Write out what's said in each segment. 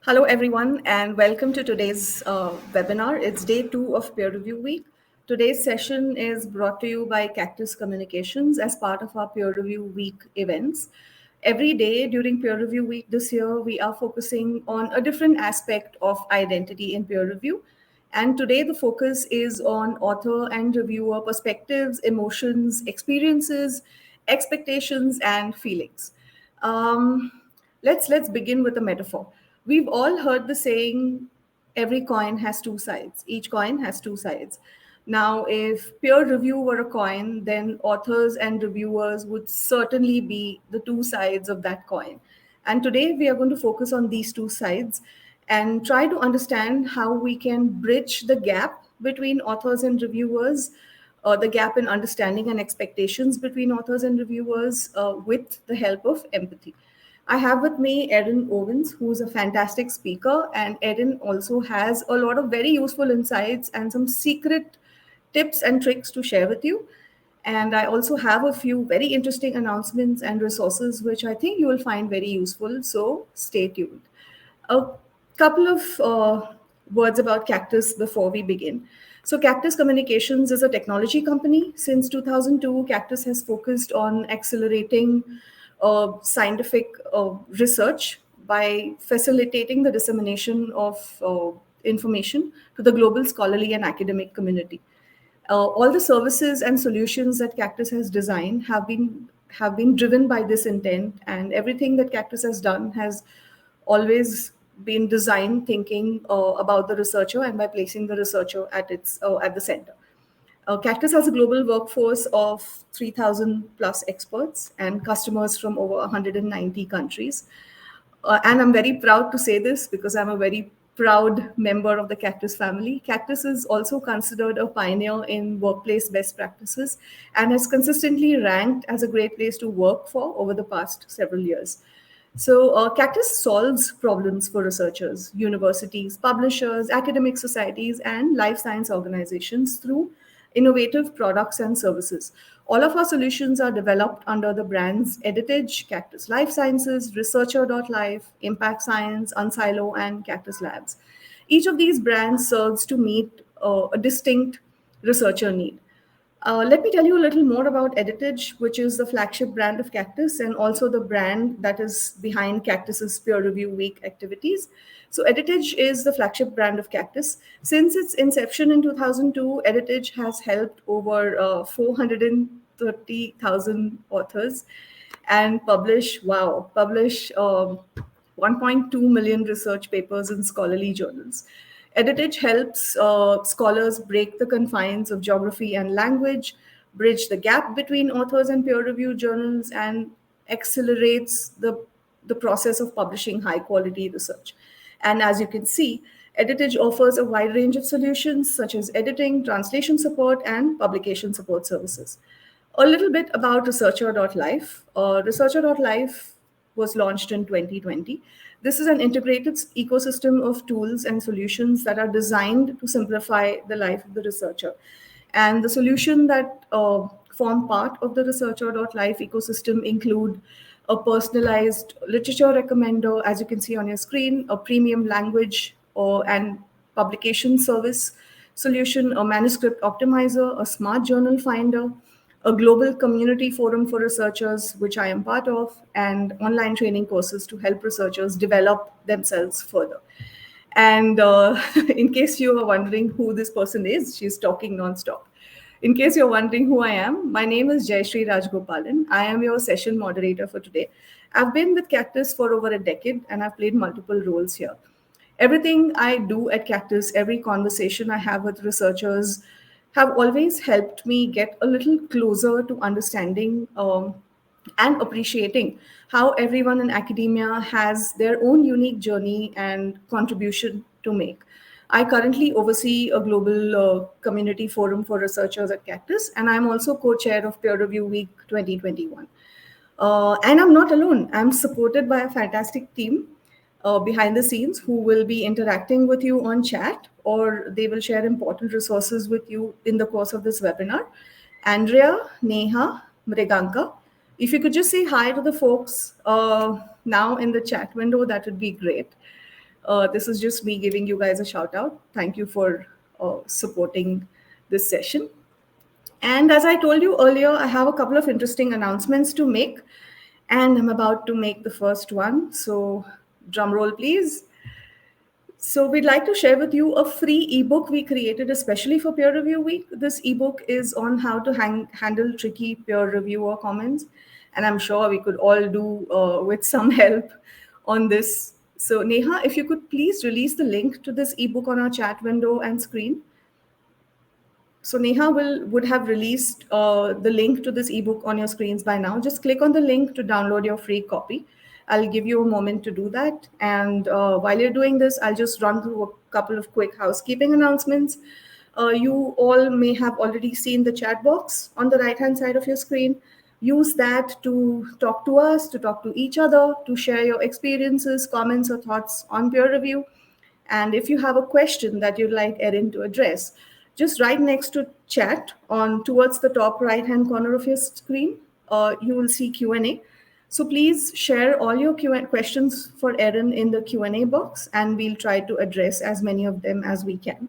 Hello, everyone, and welcome to today's webinar. It's day 2 of Peer Review Week. Today's session is brought to you by Cactus Communications as part of our Peer Review Week events. Every day during Peer Review Week this year, we are focusing on a different aspect of identity in peer review. And today, the focus is on author and reviewer perspectives, emotions, experiences, expectations, and feelings. Um, let's begin with a metaphor. We've all heard the saying, every coin has two sides. Each coin has two sides. Now, if peer review were a coin, then authors and reviewers would certainly be the two sides of that coin. And today we are going to focus on these two sides and try to understand how we can bridge the gap between authors and reviewers, the gap in understanding and expectations between authors and reviewers with the help of empathy. I have with me Erin Owens, who's a fantastic speaker, and Erin also has a lot of very useful insights and some secret tips and tricks to share with you. And I also have a few very interesting announcements and resources which I think you will find very useful. So stay tuned. A couple of words about Cactus before we begin. So, Cactus Communications is a technology company. Since 2002, Cactus has focused on accelerating scientific research by facilitating the dissemination of information to the global scholarly and academic community. All the services and solutions that Cactus has designed have been driven by this intent, and everything that Cactus has done has always been designed thinking about the researcher and by placing the researcher at the center. Cactus has a global workforce of 3,000 plus experts and customers from over 190 countries. And I'm very proud to say this because I'm a very proud member of the Cactus family. Cactus is also considered a pioneer in workplace best practices and has consistently ranked as a great place to work for over the past several years. So, Cactus solves problems for researchers, universities, publishers, academic societies, and life science organizations through innovative products and services. All of our solutions are developed under the brands Editage, Cactus Life Sciences, Researcher.life, Impact Science, Unsilo, and Cactus Labs. Each of these brands serves to meet a distinct researcher need. Let me tell you a little more about Editage, which is the flagship brand of Cactus and also the brand that is behind Cactus's Peer Review Week activities. So, Editage is the flagship brand of Cactus. Since its inception in 2002, Editage has helped over 430,000 authors and publish 1.2 million research papers in scholarly journals. Editage helps scholars break the confines of geography and language, bridge the gap between authors and peer reviewed journals, and accelerates the process of publishing high quality research. And as you can see, Editage offers a wide range of solutions such as editing, translation support, and publication support services. A little bit about Researcher.life. Researcher.life was launched in 2020. This is an integrated ecosystem of tools and solutions that are designed to simplify the life of the researcher. And the solution that form part of the Researcher.life ecosystem include a personalized literature recommender, as you can see on your screen, a premium language and publication service solution, a manuscript optimizer, a smart journal finder, a global community forum for researchers, which I am part of, and online training courses to help researchers develop themselves further. And in case you are wondering who this person is, she's talking nonstop. In case you're wondering who I am, my name is Jayashree Rajgopalan. I am your session moderator for today. I've been with Cactus for over a decade and I've played multiple roles here. Everything I do at Cactus, every conversation I have with researchers, have always helped me get a little closer to understanding and appreciating how everyone in academia has their own unique journey and contribution to make. I currently oversee a global community forum for researchers at Cactus, and I'm also co chair of Peer Review Week 2021. And I'm not alone. I'm supported by a fantastic team behind the scenes who will be interacting with you on chat, or they will share important resources with you in the course of this webinar. Andrea, Neha, Mriganka, if you could just say hi to the folks now in the chat window, that would be great. This is just me giving you guys a shout out. Thank you for supporting this session. And as I told you earlier, I have a couple of interesting announcements to make, and I'm about to make the first one. So, drum roll, please. So, we'd like to share with you a free ebook we created especially for Peer Review Week. This ebook is on how to handle tricky peer reviewer comments, and I'm sure we could all do with some help on this. So, Neha, if you could please release the link to this ebook on our chat window and screen. So Neha would have released the link to this ebook on your screens by now. Just click on the link to download your free copy. I'll give you a moment to do that. And while you're doing this, I'll just run through a couple of quick housekeeping announcements. You all may have already seen the chat box on the right-hand side of your screen. Use that to talk to us, to talk to each other, to share your experiences, comments, or thoughts on peer review. And if you have a question that you'd like Erin to address, just right next to chat on towards the top right hand corner of your screen, you will see Q&A. So please share all your questions for Erin in the Q&A box, and we'll try to address as many of them as we can.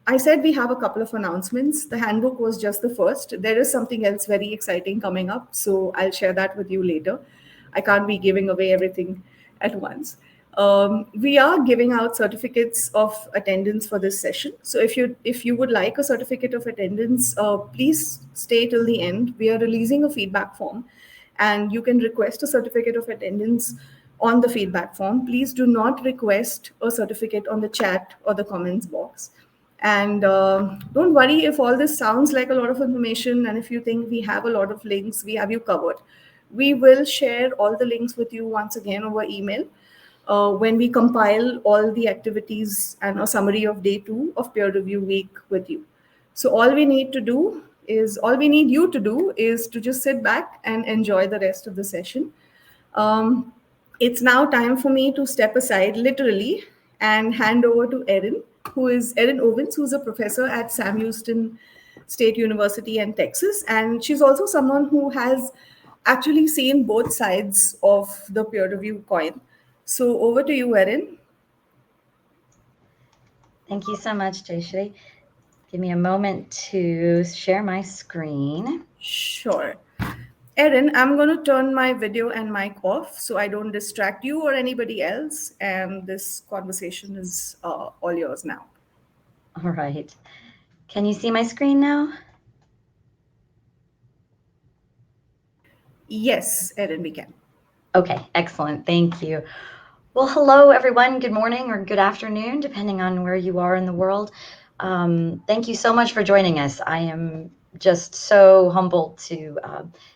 I said we have a couple of announcements. The handbook was just the first. There is something else very exciting coming up, so I'll share that with you later. I can't be giving away everything at once. We are giving out certificates of attendance for this session. So if you would like a certificate of attendance, please stay till the end. We are releasing a feedback form, and you can request a certificate of attendance on the feedback form. Please do not request a certificate on the chat or the comments box. And don't worry if all this sounds like a lot of information, and if you think we have a lot of links, we have you covered. We will share all the links with you once again over email when we compile all the activities and a summary of day 2 of peer review week with you. So all we need you to do is to just sit back and enjoy the rest of the session. It's now time for me to step aside literally and hand over to Erin, who is Erin Ovens, who's a professor at Sam Houston State University in Texas. And she's also someone who has actually seen both sides of the peer review coin. So over to you, Erin. Thank you so much, Jayashree. Give me a moment to share my screen. Sure. Erin, I'm going to turn my video and mic off so I don't distract you or anybody else. And this conversation is all yours now. All right. Can you see my screen now? Yes, Erin, we can. Okay, excellent. Thank you. Well, hello, everyone. Good morning or good afternoon, depending on where you are in the world. Thank you so much for joining us. I am just so humbled to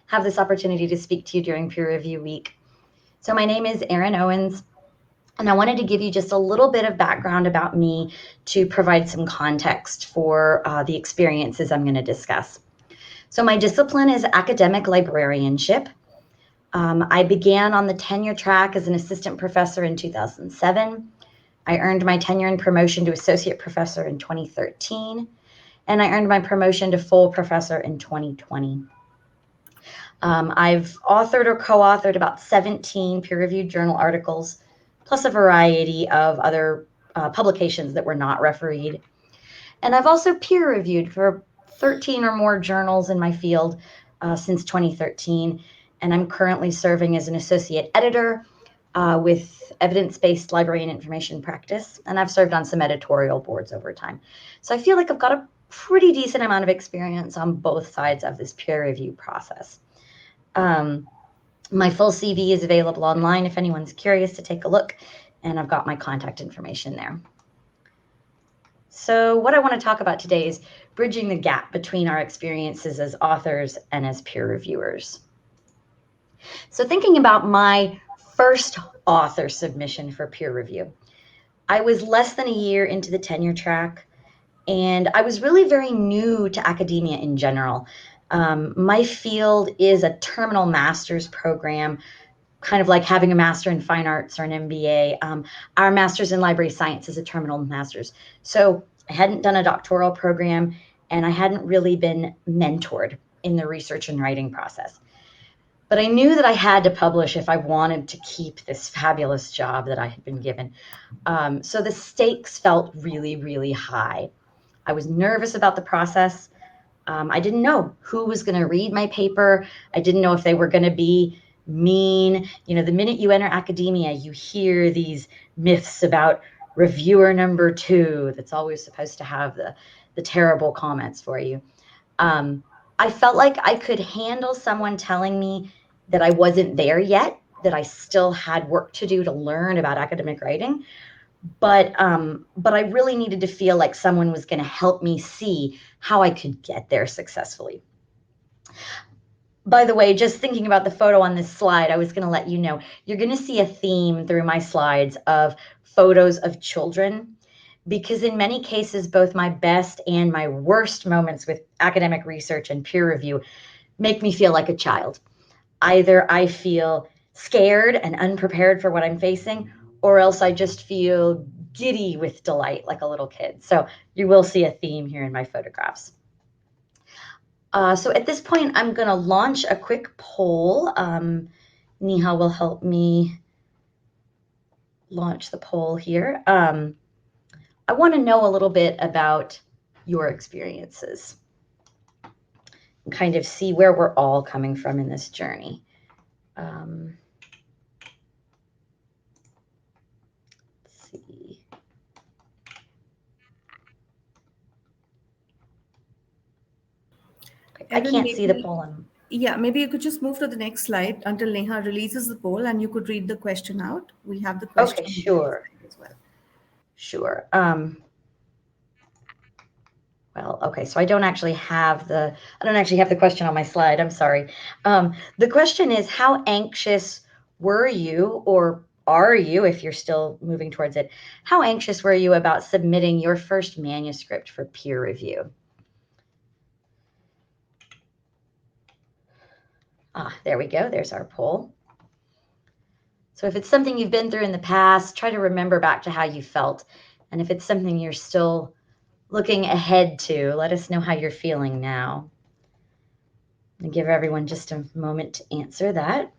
have this opportunity to speak to you during Peer Review Week. So my name is Erin Owens, and I wanted to give you just a little bit of background about me to provide some context for the experiences I'm going to discuss. So my discipline is academic librarianship. I began on the tenure track as an assistant professor in 2007. I earned my tenure and promotion to associate professor in 2013, and I earned my promotion to full professor in 2020. I've authored or co-authored about 17 peer-reviewed journal articles, plus a variety of other publications that were not refereed. And I've also peer-reviewed for 13 or more journals in my field since 2013, and I'm currently serving as an associate editor with evidence-based library and information practice, and I've served on some editorial boards over time. So I feel like I've got a pretty decent amount of experience on both sides of this peer review process. My full CV is available online if anyone's curious to take a look, and I've got my contact information there. So what I want to talk about today is bridging the gap between our experiences as authors and as peer reviewers. So thinking about my first author submission for peer review, I was less than a year into the tenure track, and I was really very new to academia in general. My field is a terminal master's program, kind of like having a master in fine arts or an MBA. Our master's in library science is a terminal master's. So I hadn't done a doctoral program, and I hadn't really been mentored in the research and writing process. But I knew that I had to publish if I wanted to keep this fabulous job that I had been given. So the stakes felt really, really high. I was nervous about the process. I didn't know who was going to read my paper. I didn't know if they were going to be mean. You know, the minute you enter academia, you hear these myths about reviewer number 2 that's always supposed to have the terrible comments for you. I felt like I could handle someone telling me that I wasn't there yet, that I still had work to do to learn about academic writing. But I really needed to feel like someone was going to help me see how I could get there successfully. By the way, just thinking about the photo on this slide, I was going to let you know, you're going to see a theme through my slides of photos of children, because in many cases, both my best and my worst moments with academic research and peer review make me feel like a child. Either I feel scared and unprepared for what I'm facing, or else I just feel giddy with delight like a little kid. So you will see a theme here in my photographs. So at this point, I'm going to launch a quick poll. Neha will help me launch the poll here. I want to know a little bit about your experiences and kind of see where we're all coming from in this journey. Let's see. Okay, I can't see the poll. Yeah, maybe you could just move to the next slide until Neha releases the poll and you could read the question out. We have the question Okay, sure. as well. Sure. Well, okay, so I don't actually have the question on my slide. I'm sorry. The question is, how anxious were you, or are you, if you're still moving towards it, how anxious were you about submitting your first manuscript for peer review? There we go. There's our poll. So if it's something you've been through in the past, try to remember back to how you felt. And if it's something you're still looking ahead to, let us know how you're feeling now. And give everyone just a moment to answer that.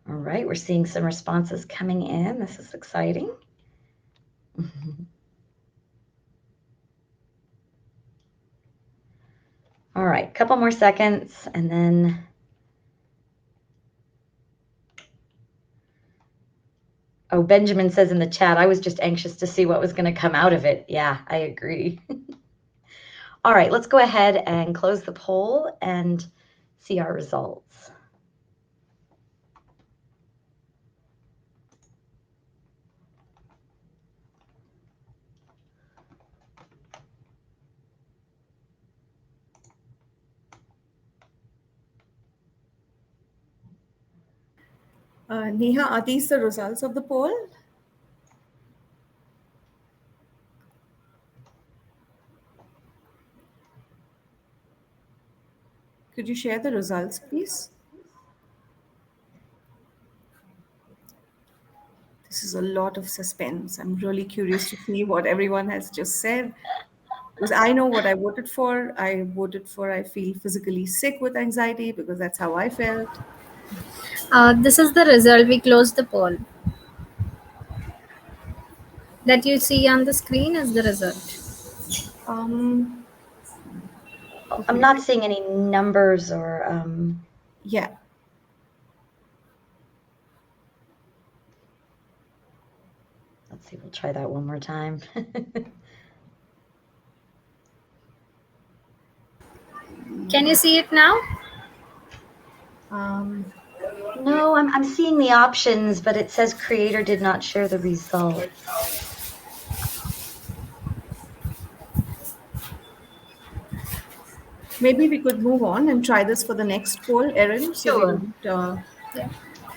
All right, we're seeing some responses coming in. This is exciting. All right, a couple more seconds and then oh, Benjamin says in the chat, I was just anxious to see what was going to come out of it. Yeah, I agree. All right, let's go ahead and close the poll and see our results. Neha, are these the results of the poll? Could you share the results, please? This is a lot of suspense. I'm really curious to see what everyone has just said. Because I know what I voted for. I feel physically sick with anxiety because that's how I felt. This is the result. We closed the poll. That you see on the screen is the result. Okay. I'm not seeing any numbers or... Yeah. Let's see, we'll try that one more time. Can you see it now? No, I'm seeing the options, but it says creator did not share the results. Maybe we could move on and try this for the next poll, Erin. Sure. So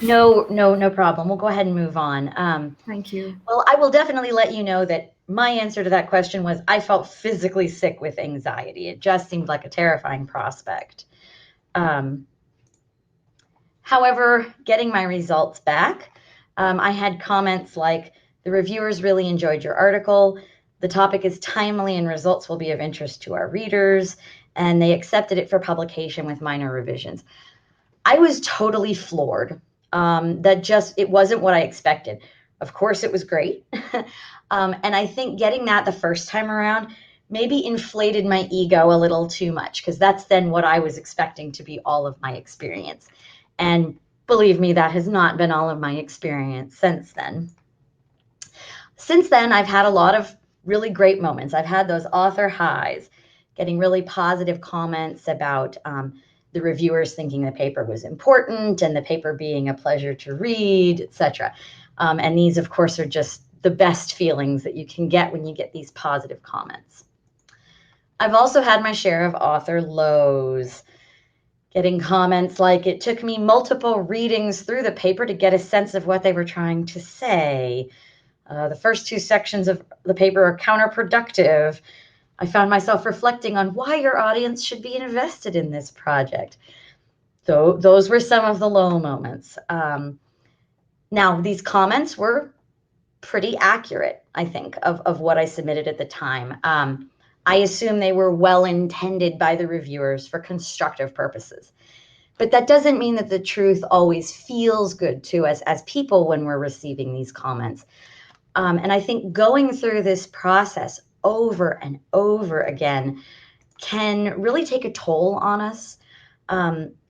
we don't No problem. We'll go ahead and move on. Thank you. Well, I will definitely let you know that my answer to that question was I felt physically sick with anxiety. It just seemed like a terrifying prospect. However, getting my results back, I had comments like, the reviewers really enjoyed your article. The topic is timely and results will be of interest to our readers, and they accepted it for publication with minor revisions. I was totally floored. It wasn't what I expected. Of course, it was great. And I think getting that the first time around maybe inflated my ego a little too much, because that's then what I was expecting to be all of my experience. And believe me, that has not been all of my experience since then. Since then, I've had a lot of really great moments. I've had those author highs, getting really positive comments about the reviewers thinking the paper was important and the paper being a pleasure to read, etc. And these, of course, are just the best feelings that you can get when you get these positive comments. I've also had my share of author lows, getting comments like, it took me multiple readings through the paper to get a sense of what they were trying to say. The first two sections of the paper are counterproductive. I found myself reflecting on why your audience should be invested in this project. So those were some of the low moments. Now, these comments were pretty accurate, I think, of what I submitted at the time. I assume they were well intended by the reviewers for constructive purposes. But that doesn't mean that the truth always feels good to us as people when we're receiving these comments. And I think going through this process over and over again can really take a toll on us.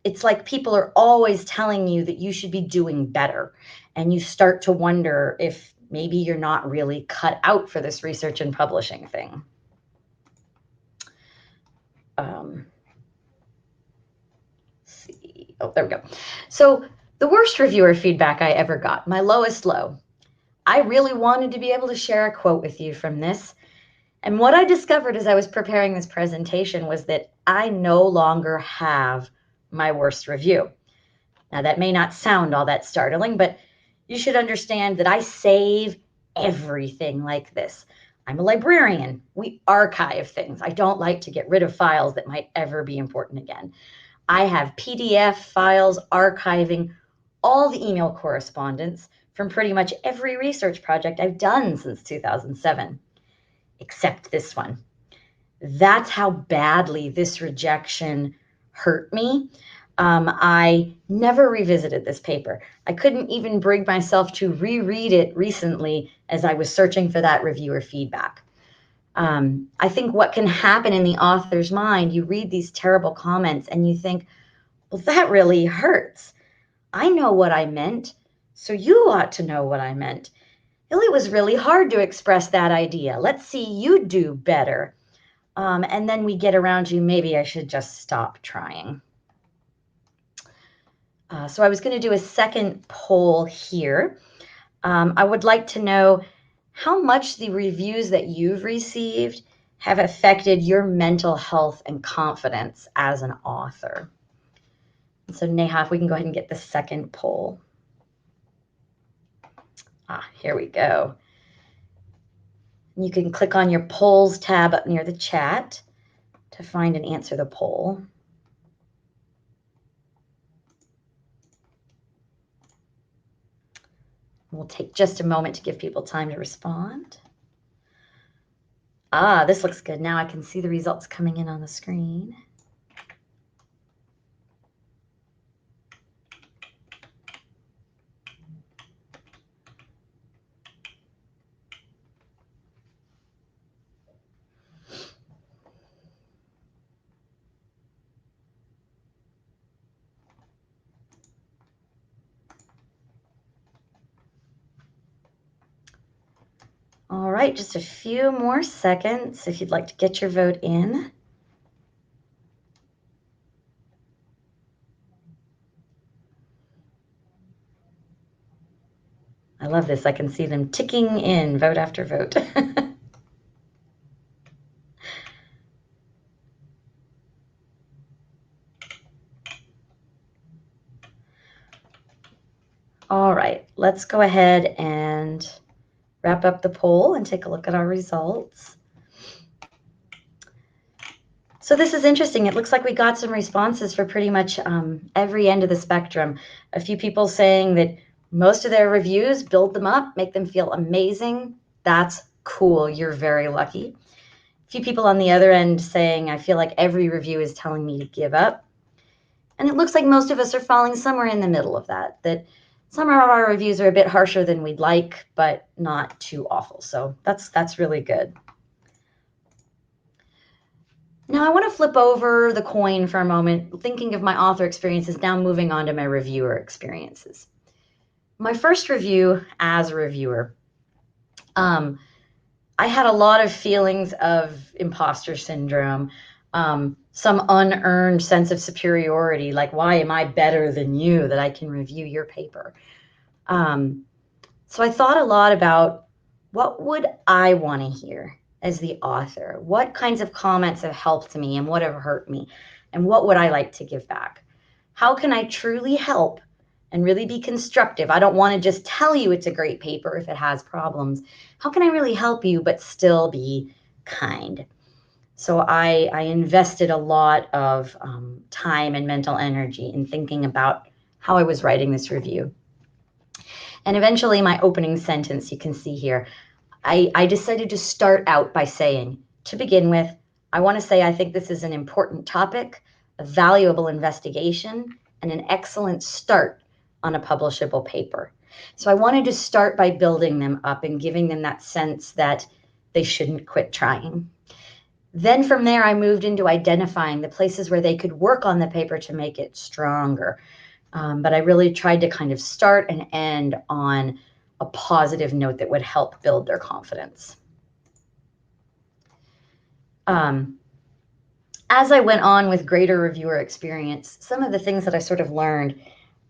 It's like people are always telling you that you should be doing better. And you start to wonder if maybe you're not really cut out for this research and publishing thing. Let's see. Oh, there we go. So the worst reviewer feedback I ever got, my lowest low. I really wanted to be able to share a quote with you from this. And what I discovered as I was preparing this presentation was that I no longer have my worst review. Now, that may not sound all that startling, but you should understand that I save everything like this. I'm a librarian. We archive things. I don't like to get rid of files that might ever be important again. I have PDF files archiving all the email correspondence from pretty much every research project I've done since 2007, except this one. That's how badly this rejection hurt me. I never revisited this paper. I couldn't even bring myself to reread it recently as I was searching for that reviewer feedback. I think what can happen in the author's mind, you read these terrible comments and you think, well, that really hurts. I know what I meant, so you ought to know what I meant. It was really hard to express that idea. Let's see you do better. And then we get around to maybe I should just stop trying. So I was going to do a second poll here. I would like to know how much the reviews that you've received have affected your mental health and confidence as an author. And so Neha, if we can go ahead and get the second poll. Here we go. You can click on your polls tab up near the chat to find and answer the poll. We'll take just a moment to give people time to respond. This looks good. Now I can see the results coming in on the screen. All right, just a few more seconds if you'd like to get your vote in. I love this. I can see them ticking in vote after vote. All right, let's go ahead and wrap up the poll and take a look at our results. So this is interesting. It looks like we got some responses for pretty much every end of the spectrum. A few people saying that most of their reviews build them up, make them feel amazing. That's cool. You're very lucky. A few people on the other end saying, I feel like every review is telling me to give up. And it looks like most of us are falling somewhere in the middle of that some of our reviews are a bit harsher than we'd like, but not too awful. So that's really good. Now I want to flip over the coin for a moment, thinking of my author experiences, now moving on to my reviewer experiences. My first review as a reviewer, I had a lot of feelings of imposter syndrome, some unearned sense of superiority, like, why am I better than you that I can review your paper? So I thought a lot about what would I want to hear as the author? What kinds of comments have helped me and what have hurt me? And what would I like to give back? How can I truly help and really be constructive? I don't want to just tell you it's a great paper if it has problems. How can I really help you but still be kind? So I invested a lot of time and mental energy in thinking about how I was writing this review. And eventually my opening sentence, you can see here, I decided to start out by saying, to begin with, I want to say I think this is an important topic, a valuable investigation, and an excellent start on a publishable paper. So I wanted to start by building them up and giving them that sense that they shouldn't quit trying. Then from there, I moved into identifying the places where they could work on the paper to make it stronger. But I really tried to kind of start and end on a positive note that would help build their confidence. As I went on with greater reviewer experience, some of the things that I sort of learned,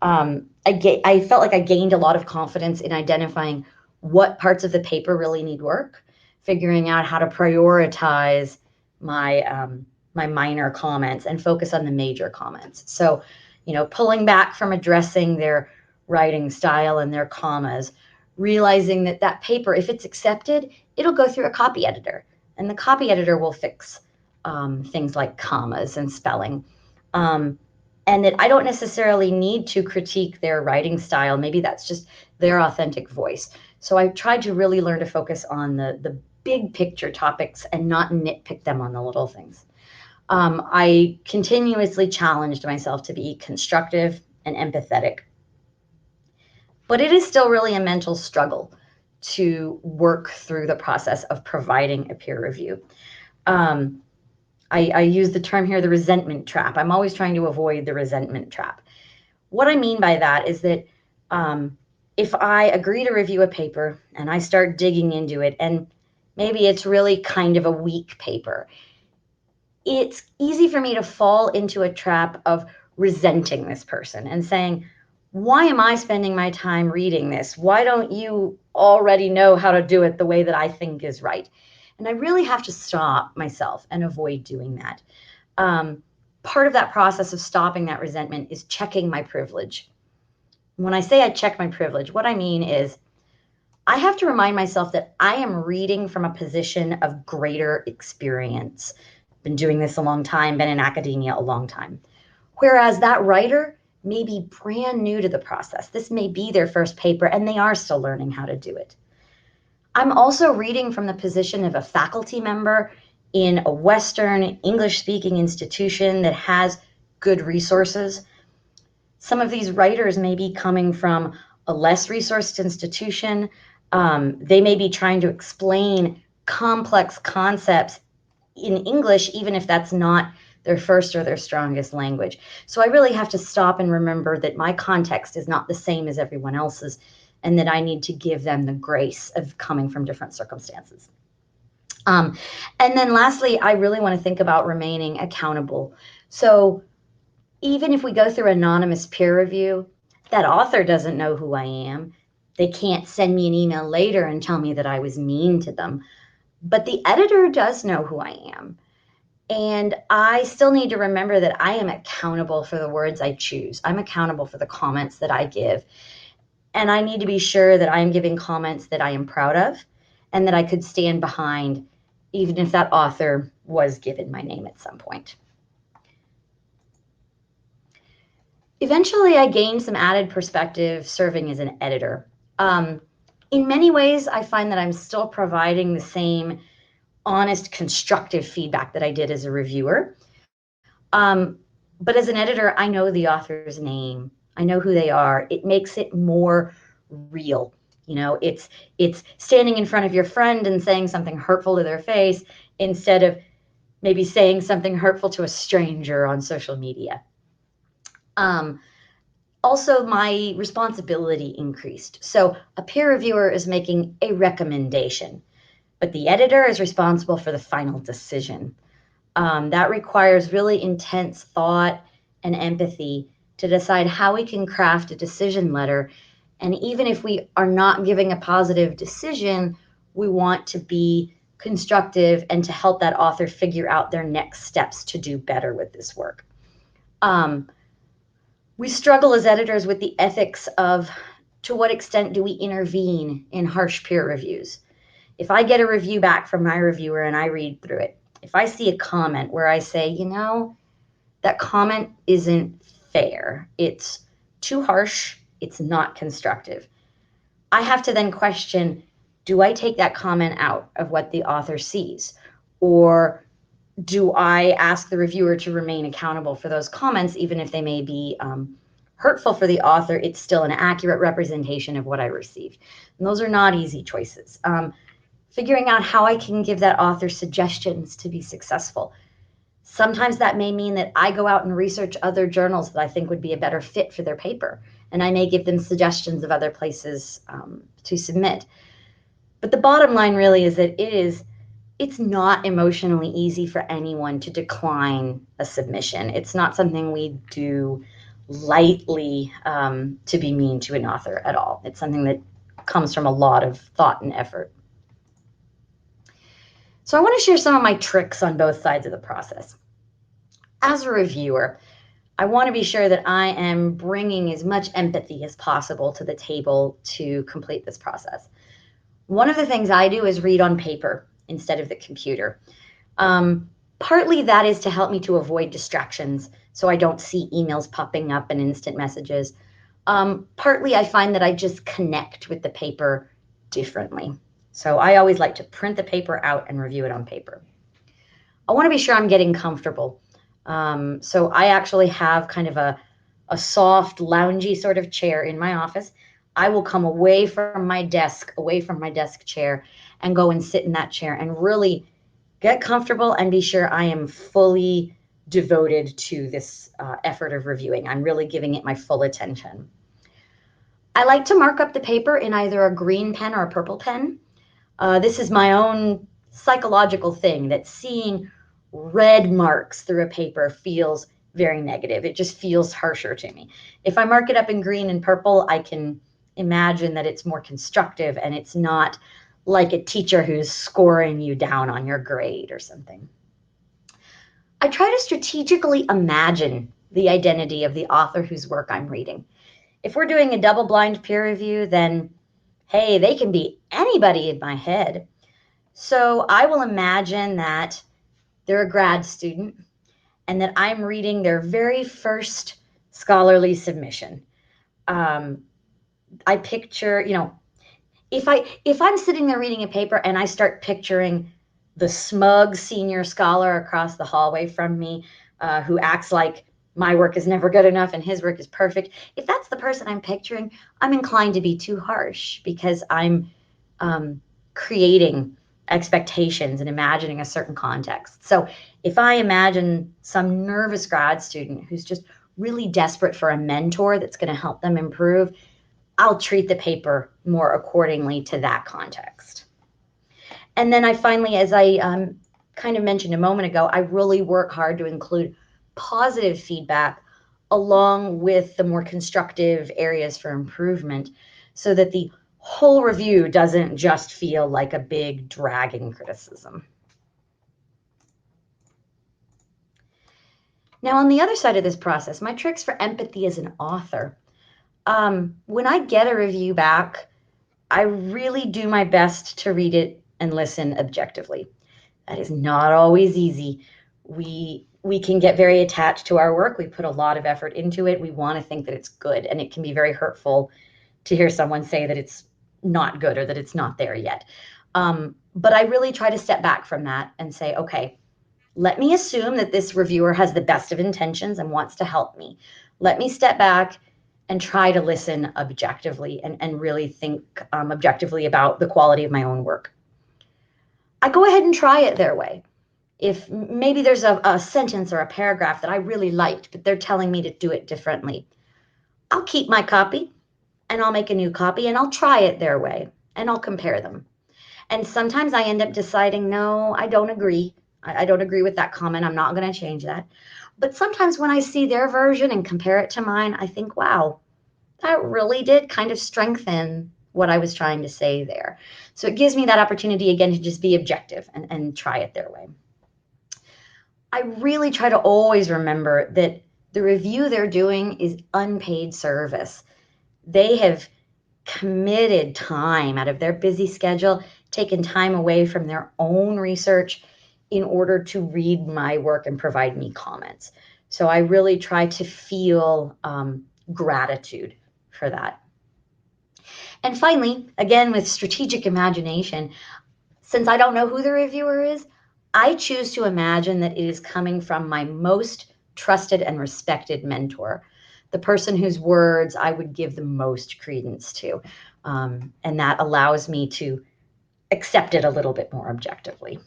I felt like I gained a lot of confidence in identifying what parts of the paper really need work, figuring out how to prioritize my my minor comments and focus on the major comments. So, pulling back from addressing their writing style and their commas, realizing that paper, if it's accepted, it'll go through a copy editor, and the copy editor will fix things like commas and spelling. And that I don't necessarily need to critique their writing style. Maybe that's just their authentic voice. So I tried to really learn to focus on the big picture topics and not nitpick them on the little things. I continuously challenged myself to be constructive and empathetic. But it is still really a mental struggle to work through the process of providing a peer review. I use the term here, the resentment trap. I'm always trying to avoid the resentment trap. What I mean by that is that if I agree to review a paper and I start digging into it, and maybe it's really kind of a weak paper, it's easy for me to fall into a trap of resenting this person and saying, why am I spending my time reading this? Why don't you already know how to do it the way that I think is right? And I really have to stop myself and avoid doing that. Part of that process of stopping that resentment is checking my privilege. When I say I check my privilege, what I mean is I have to remind myself that I am reading from a position of greater experience. Been doing this a long time, been in academia a long time. Whereas that writer may be brand new to the process. This may be their first paper and they are still learning how to do it. I'm also reading from the position of a faculty member in a Western English-speaking institution that has good resources. Some of these writers may be coming from a less resourced institution. They may be trying to explain complex concepts in English, even if that's not their first or their strongest language. So I really have to stop and remember that my context is not the same as everyone else's, and that I need to give them the grace of coming from different circumstances. And then lastly, I really want to think about remaining accountable. So even if we go through anonymous peer review, that author doesn't know who I am. They can't send me an email later and tell me that I was mean to them. But the editor does know who I am. And I still need to remember that I am accountable for the words I choose. I'm accountable for the comments that I give. And I need to be sure that I'm giving comments that I am proud of and that I could stand behind, even if that author was given my name at some point. Eventually, I gained some added perspective serving as an editor. In many ways, I find that I'm still providing the same honest, constructive feedback that I did as a reviewer. But as an editor, I know the author's name. I know who they are. It makes it more real. You know, it's standing in front of your friend and saying something hurtful to their face instead of maybe saying something hurtful to a stranger on social media. Also, my responsibility increased. So a peer reviewer is making a recommendation, but the editor is responsible for the final decision. That requires really intense thought and empathy to decide how we can craft a decision letter. And even if we are not giving a positive decision, we want to be constructive and to help that author figure out their next steps to do better with this work. We struggle as editors with the ethics of to what extent do we intervene in harsh peer reviews? If I get a review back from my reviewer and I read through it, if I see a comment where I say, you know, that comment isn't fair, it's too harsh, it's not constructive, I have to then question, do I take that comment out of what the author sees? Or do I ask the reviewer to remain accountable for those comments, even if they may be hurtful for the author? It's still an accurate representation of what I received. And those are not easy choices. Figuring out how I can give that author suggestions to be successful. Sometimes that may mean that I go out and research other journals that I think would be a better fit for their paper, and I may give them suggestions of other places to submit. But the bottom line really is that it's not emotionally easy for anyone to decline a submission. It's not something we do lightly to be mean to an author at all. It's something that comes from a lot of thought and effort. So I want to share some of my tricks on both sides of the process. As a reviewer, I want to be sure that I am bringing as much empathy as possible to the table to complete this process. One of the things I do is read on paper instead of the computer. Partly that is to help me to avoid distractions so I don't see emails popping up and instant messages. Partly I find that I just connect with the paper differently. So I always like to print the paper out and review it on paper. I want to be sure I'm getting comfortable. So I actually have kind of a soft, loungy sort of chair in my office. I will come away from my desk chair, and go and sit in that chair and really get comfortable and be sure I am fully devoted to this effort of reviewing. I'm really giving it my full attention. I like to mark up the paper in either a green pen or a purple pen. This is my own psychological thing, that seeing red marks through a paper feels very negative. It just feels harsher to me. If I mark it up in green and purple, I can imagine that it's more constructive and it's not like a teacher who's scoring you down on your grade or something. I try to strategically imagine the identity of the author whose work I'm reading. If we're doing a double-blind peer review, then hey, they can be anybody in my head. So I will imagine that they're a grad student and that I'm reading their very first scholarly submission. I picture, you know, if I'm sitting there reading a paper and I start picturing the smug senior scholar across the hallway from me who acts like my work is never good enough and his work is perfect, if that's the person I'm picturing, I'm inclined to be too harsh because I'm creating expectations and imagining a certain context. So if I imagine some nervous grad student who's just really desperate for a mentor that's going to help them improve, I'll treat the paper more accordingly to that context. And then I finally, as I kind of mentioned a moment ago, I really work hard to include positive feedback along with the more constructive areas for improvement so that the whole review doesn't just feel like a big dragging criticism. Now, on the other side of this process, my tricks for empathy as an author. When I get a review back, I really do my best to read it and listen objectively. That is not always easy. We can get very attached to our work. We put a lot of effort into it. We want to think that it's good, and it can be very hurtful to hear someone say that it's not good or that it's not there yet. But I really try to step back from that and say, okay, let me assume that this reviewer has the best of intentions and wants to help me. Let me step back and try to listen objectively and really think objectively about the quality of my own work. I go ahead and try it their way. If maybe there's a sentence or a paragraph that I really liked, but they're telling me to do it differently, I'll keep my copy and I'll make a new copy and I'll try it their way and I'll compare them. And sometimes I end up deciding, no, I don't agree. I don't agree with that comment. I'm not going to change that. But sometimes when I see their version and compare it to mine, I think, wow, that really did kind of strengthen what I was trying to say there. So it gives me that opportunity again to just be objective and try it their way. I really try to always remember that the review they're doing is unpaid service. They have committed time out of their busy schedule, taken time away from their own research in order to read my work and provide me comments. So I really try to feel gratitude for that. And finally, again, with strategic imagination, since I don't know who the reviewer is, I choose to imagine that it is coming from my most trusted and respected mentor, the person whose words I would give the most credence to. And that allows me to accept it a little bit more objectively.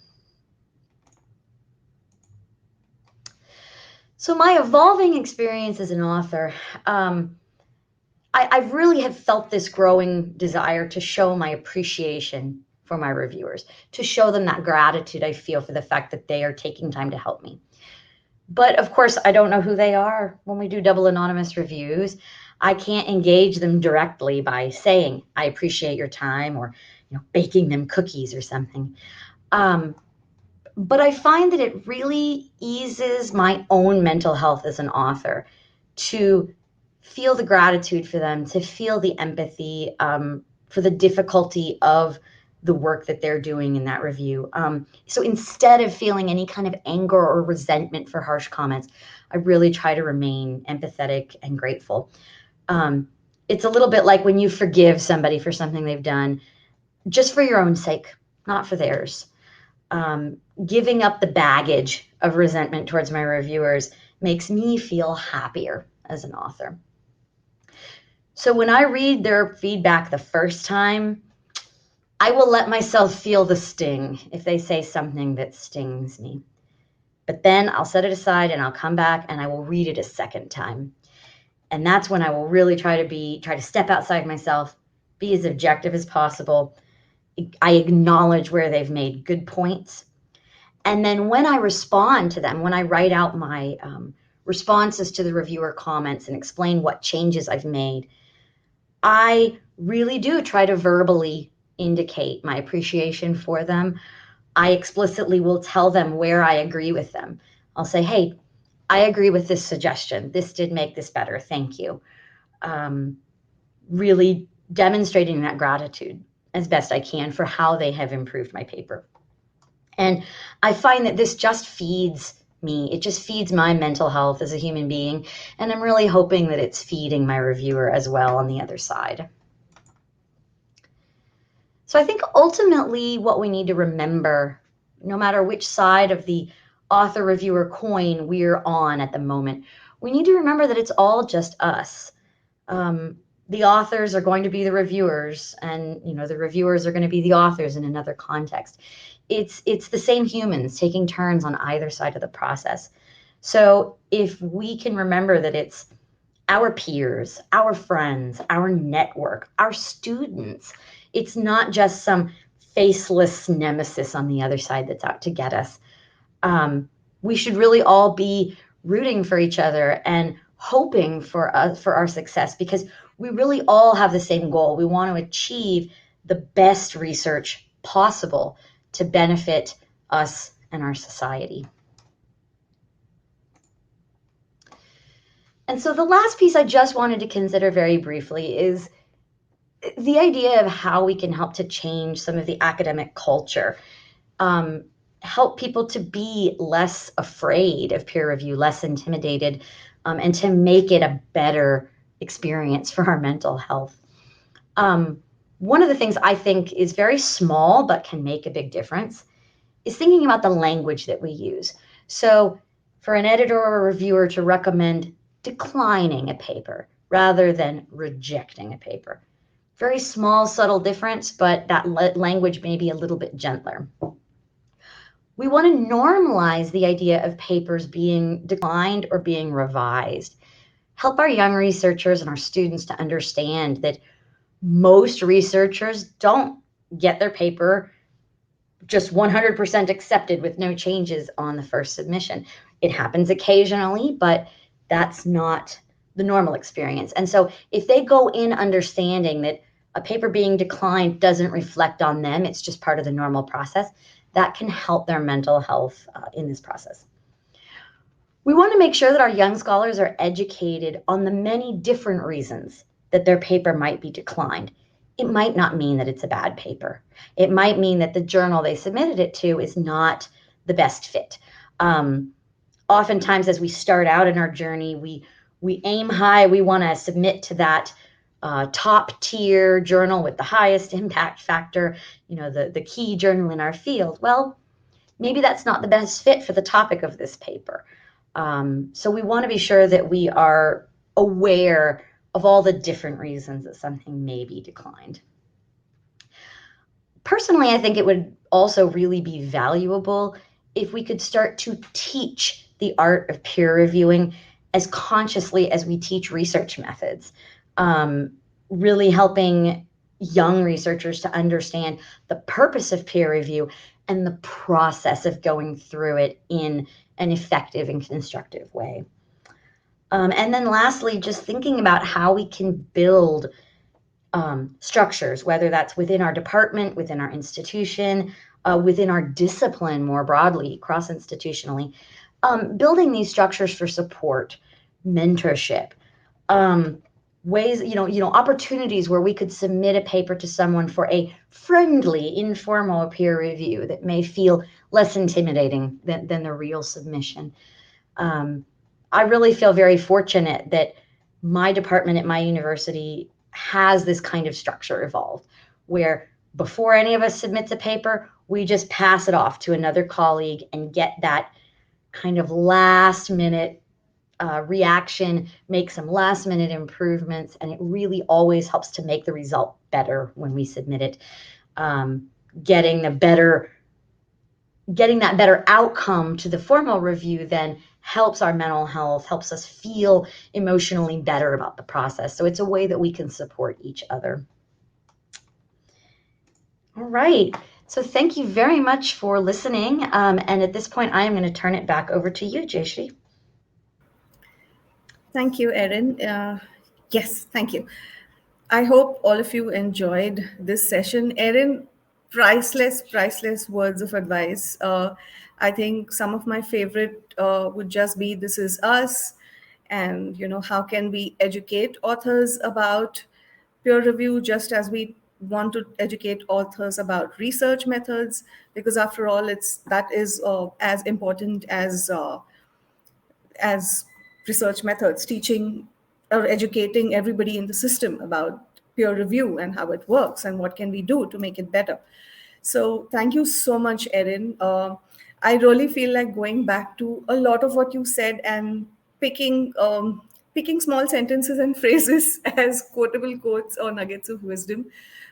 So my evolving experience as an author, I really have felt this growing desire to show my appreciation for my reviewers, to show them that gratitude I feel for the fact that they are taking time to help me. But of course, I don't know who they are when we do double anonymous reviews. I can't engage them directly by saying, I appreciate your time, or baking them cookies or something. But I find that it really eases my own mental health as an author to feel the gratitude for them, to feel the empathy for the difficulty of the work that they're doing in that review. So instead of feeling any kind of anger or resentment for harsh comments, I really try to remain empathetic and grateful. It's a little bit like when you forgive somebody for something they've done, just for your own sake, not for theirs. Giving up the baggage of resentment towards my reviewers makes me feel happier as an author. So when I read their feedback the first time, I will let myself feel the sting if they say something that stings me. But then I'll set it aside and I'll come back and I will read it a second time. And that's when I will really try to step outside myself, be as objective as possible. I acknowledge where they've made good points. And then when I respond to them, when I write out my responses to the reviewer comments and explain what changes I've made, I really do try to verbally indicate my appreciation for them. I explicitly will tell them where I agree with them. I'll say, hey, I agree with this suggestion. This did make this better. Thank you. Really demonstrating that gratitude as best I can for how they have improved my paper. And I find that this just feeds me. It just feeds my mental health as a human being. And I'm really hoping that it's feeding my reviewer as well on the other side. So I think ultimately what we need to remember, no matter which side of the author-reviewer coin we're on at the moment, we need to remember that it's all just us. The authors are going to be the reviewers, and the reviewers are going to be the authors in another context. It's the same humans taking turns on either side of the process. So if we can remember that it's our peers, our friends, our network, our students, it's not just some faceless nemesis on the other side that's out to get us. We should really all be rooting for each other and hoping for our success, because we really all have the same goal. We want to achieve the best research possible to benefit us and our society. And so the last piece I just wanted to consider very briefly is the idea of how we can help to change some of the academic culture, help people to be less afraid of peer review, less intimidated, and to make it a better experience for our mental health. One of the things I think is very small but can make a big difference is thinking about the language that we use. So for an editor or a reviewer to recommend declining a paper rather than rejecting a paper. Very small, subtle difference, but that language may be a little bit gentler. We want to normalize the idea of papers being declined or being revised. Help our young researchers and our students to understand that most researchers don't get their paper just 100% accepted with no changes on the first submission. It happens occasionally, but that's not the normal experience. And so if they go in understanding that a paper being declined doesn't reflect on them, it's just part of the normal process, that can help their mental health in this process. We want to make sure that our young scholars are educated on the many different reasons that their paper might be declined. It might not mean that it's a bad paper. It might mean that the journal they submitted it to is not the best fit. Oftentimes, as we start out in our journey, we aim high. We want to submit to that top tier journal with the highest impact factor, the key journal in our field. Well, maybe that's not the best fit for the topic of this paper. So we want to be sure that we are aware of all the different reasons that something may be declined. Personally, I think it would also really be valuable if we could start to teach the art of peer reviewing as consciously as we teach research methods, really helping young researchers to understand the purpose of peer review and the process of going through it in an effective and constructive way. And then lastly, just thinking about how we can build structures, whether that's within our department, within our institution, within our discipline more broadly, cross-institutionally, building these structures for support, mentorship, ways, opportunities where we could submit a paper to someone for a friendly, informal peer review that may feel less intimidating than the real submission. I really feel very fortunate that my department at my university has this kind of structure evolved, where before any of us submits a paper, we just pass it off to another colleague and get that kind of last minute reaction, make some last minute improvements, and it really always helps to make the result better when we submit it. Getting that better outcome to the formal review then helps our mental health, helps us feel emotionally better about the process. So it's a way that we can support each other. All right. So thank you very much for listening. And at this point, I am going to turn it back over to you, Jayshree. Thank you, Erin. Yes, thank you. I hope all of you enjoyed this session. Erin, priceless words of advice. I think some of my favorite would just be "This is us," and how can we educate authors about peer review, just as we want to educate authors about research methods, because after all, that is as important as research methods, teaching or educating everybody in the system about peer review and how it works and what can we do to make it better. So thank you so much, Erin. I really feel like going back to a lot of what you said and picking small sentences and phrases as quotable quotes or nuggets of wisdom.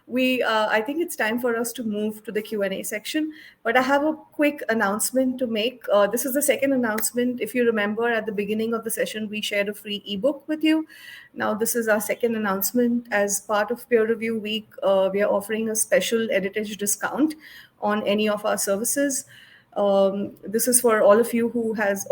I think it's time for us to move to the Q&A section, but I have a quick announcement to make. This is the second announcement. If you remember, at the beginning of the session, we shared a free ebook with you. Now, this is our second announcement. As part of Peer Review Week, we are offering a special Editage discount on any of our services. This is for all of you who have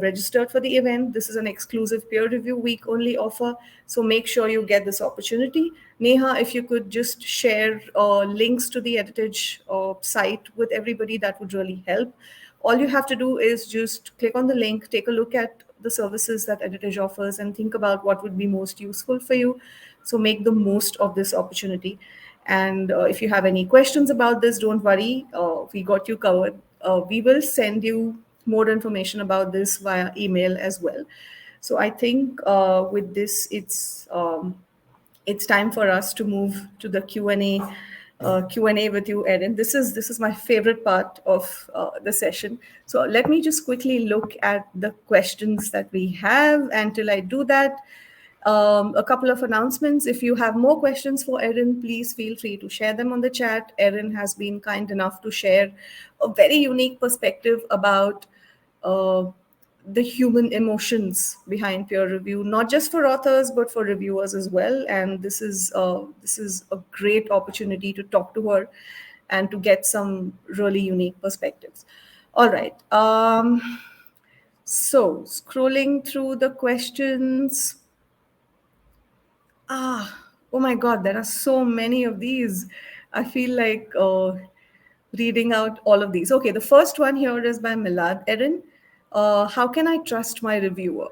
registered for the event. This is an exclusive Peer Review Week only offer, so make sure you get this opportunity. Neha, if you could just share links to the Editage site with everybody, that would really help. All you have to do is just click on the link, take a look at the services that Editage offers and think about what would be most useful for you. So make the most of this opportunity. And if you have any questions about this, don't worry, we got you covered. We will send you more information about this via email as well. So I think with this, it's time for us to move to the Q&A with you, Erin. This is my favorite part of the session. So let me just quickly look at the questions that we have. And till I do that, a couple of announcements. If you have more questions for Erin, please feel free to share them on the chat. Erin has been kind enough to share a very unique perspective about uh, the human emotions behind peer review, not just for authors but for reviewers as well. And this is a great opportunity to talk to her and to get some really unique perspectives. All right. So scrolling through the questions. Oh my God, there are so many of these. I feel like reading out all of these. Okay, the first one here is by Milad. Erin, how can I trust my reviewer?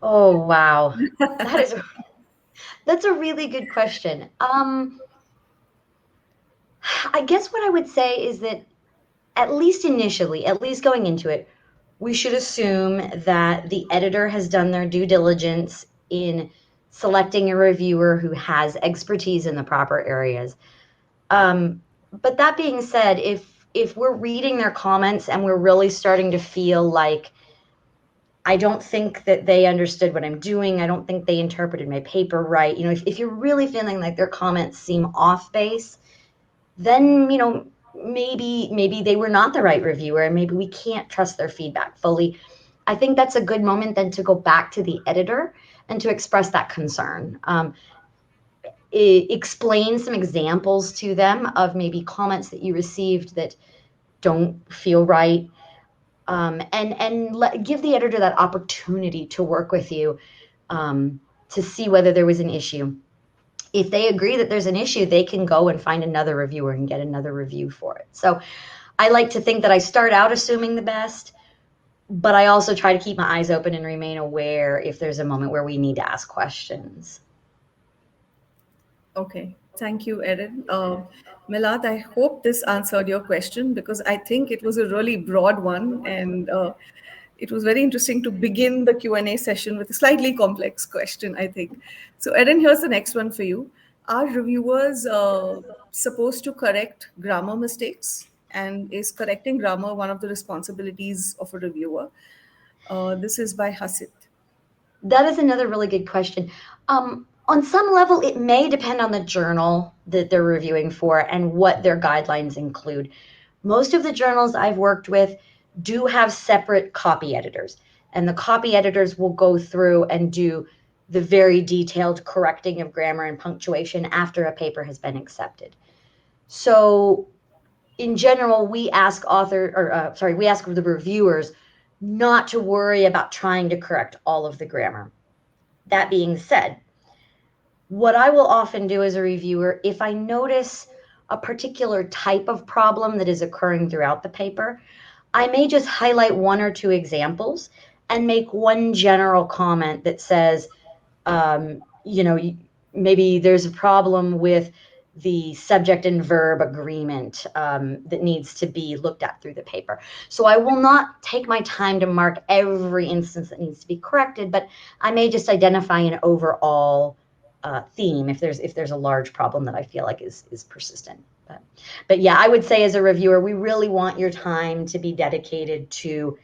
Oh, wow. That's a really good question. I guess what I would say is that at least initially, at least going into it, we should assume that the editor has done their due diligence in selecting a reviewer who has expertise in the proper areas. But that being said, if we're reading their comments and we're really starting to feel like I don't think that they understood what I'm doing, I don't think they interpreted my paper right, if you're really feeling like their comments seem off base, then maybe they were not the right reviewer and maybe we can't trust their feedback fully. I think that's a good moment then to go back to the editor and to express that concern. Explain some examples to them of maybe comments that you received that don't feel right, and give the editor that opportunity to work with you, to see whether there was an issue. If they agree that there's an issue, they can go and find another reviewer and get another review for it. So I like to think that I start out assuming the best, but I also try to keep my eyes open and remain aware if there's a moment where we need to ask questions. Okay, thank you, Erin. Milad, I hope this answered your question because I think it was a really broad one, and it was very interesting to begin the Q&A session with a slightly complex question, I think. So, Erin, here's the next one for you. Are reviewers supposed to correct grammar mistakes? And is correcting grammar one of the responsibilities of a reviewer? This is by Hasit. That is another really good question. On some level, it may depend on the journal that they're reviewing for and what their guidelines include. Most of the journals I've worked with do have separate copy editors, and the copy editors will go through and do the very detailed correcting of grammar and punctuation after a paper has been accepted. So in general, we ask the reviewers not to worry about trying to correct all of the grammar. That being said, what I will often do as a reviewer, if I notice a particular type of problem that is occurring throughout the paper, I may just highlight one or two examples and make one general comment that says, maybe there's a problem with the subject and verb agreement that needs to be looked at through the paper. So I will not take my time to mark every instance that needs to be corrected, but I may just identify an overall theme if there's a large problem that I feel like is persistent. But yeah, I would say as a reviewer, we really want your time to be dedicated to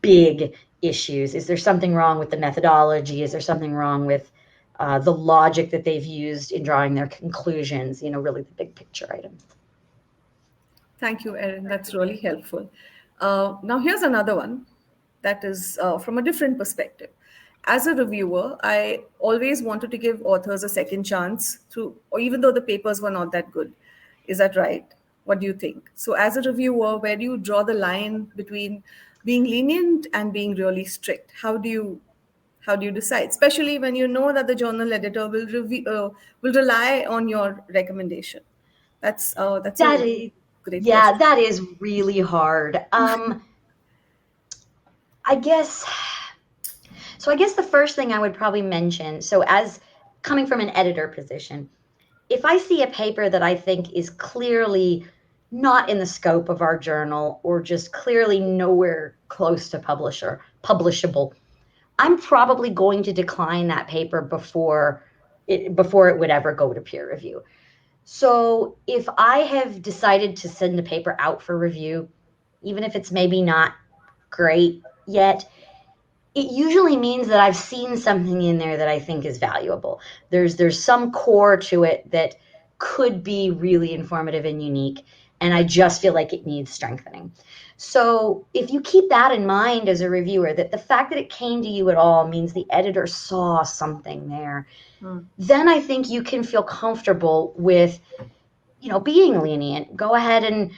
big issues. Is there something wrong with the methodology? Is there something wrong with the logic that they've used in drawing their conclusions, really the big picture items. Thank you, Erin. That's really helpful. Now, here's another one that is from a different perspective. As a reviewer, I always wanted to give authors a second chance or even though the papers were not that good. Is that right? What do you think? So, as a reviewer, where do you draw the line between being lenient and being really strict? How do you decide, especially when you know that the journal editor will rely on your recommendation? That's a great question. That is really hard. I guess the first thing I would probably mention, so as coming from an editor position, if I see a paper that I think is clearly not in the scope of our journal or just clearly nowhere close to publishable, I'm probably going to decline that paper before it would ever go to peer review. So if I have decided to send a paper out for review, even if it's maybe not great yet, it usually means that I've seen something in there that I think is valuable. There's some core to it that could be really informative and unique, and I just feel like it needs strengthening. So if you keep that in mind as a reviewer, that the fact that it came to you at all means the editor saw something there, then I think you can feel comfortable with, being lenient. Go ahead and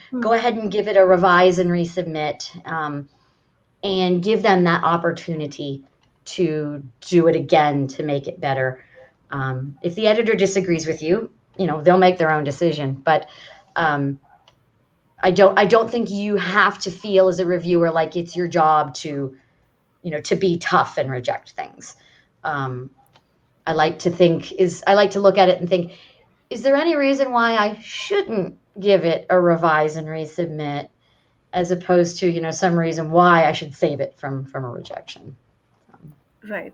give it a revise and resubmit. And give them that opportunity to do it again to make it better. If the editor disagrees with you, they'll make their own decision. But I don't think you have to feel as a reviewer like it's your job to be tough and reject things. I like to look at it and think, is there any reason why I shouldn't give it a revise and resubmit, as opposed to, some reason why I should save it from a rejection. Right.